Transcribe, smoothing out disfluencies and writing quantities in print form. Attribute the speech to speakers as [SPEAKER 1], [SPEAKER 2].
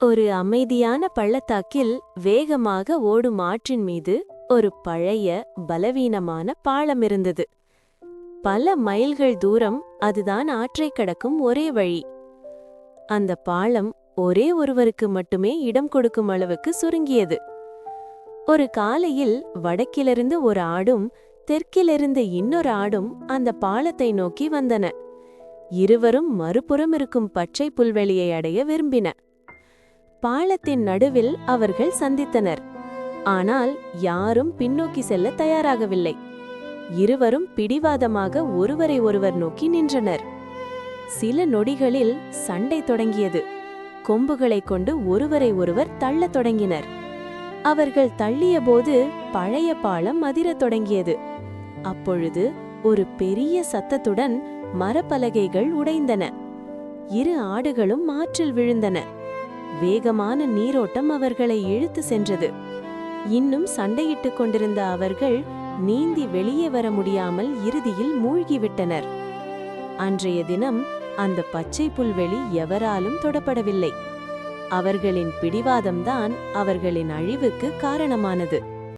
[SPEAKER 1] ஒரு அமைதியான பள்ளத்தாக்கில் வேகமாக ஓடும் ஆற்றின் மீது ஒரு பழைய பலவீனமான பாலம் இருந்தது. பல மைல்கள் தூரம் அதுதான் ஆற்றைக் கடக்கும் ஒரே வழி. அந்த பாலம் ஒரே ஒருவருக்கு மட்டுமே இடம் கொடுக்கும் அளவுக்கு சுருங்கியது. ஒரு காலையில் வடக்கிலிருந்து ஒரு ஆடும் தெற்கிலிருந்து இன்னொரு ஆடும் அந்த பாலத்தை நோக்கி வந்தன. இருவரும் மறுபுறம் இருக்கும் பச்சை புல்வெளியை அடைய விரும்பின. பாலத்தின் நடுவில் அவர்கள் சந்தித்தனர். ஆனால் யாரும் பின்னோக்கி செல்ல தயாராகவில்லை. இருவரும் பிடிவாதமாக ஒருவரை ஒருவர் நோக்கி நின்றனர். சில நொடிகளில் சண்டை தொடங்கியது. கொம்புகளைக் கொண்டு ஒருவரை ஒருவர் தள்ளத் தொடங்கினர். அவர்கள் தள்ளியபோது பழைய பாலம் அதிரத் தொடங்கியது. அப்பொழுது ஒரு பெரிய சத்தத்துடன் மரப்பலகைகள் உடைந்தன. இரு ஆடுகளும் ஆற்றில் விழுந்தன. வேகமான நீரோட்டம் அவர்களை இழுத்து சென்றது. இன்னும் சண்டையிட்டுக் கொண்டிருந்த அவர்கள் நீந்தி வெளியே வர முடியாமல் இறுதியில் மூழ்கிவிட்டனர். அன்றைய தினம் அந்த பச்சை புல்வெளி எவராலும் தொடப்படவில்லை. அவர்களின் பிடிவாதம்தான் அவர்களின் அழிவுக்கு காரணமானது.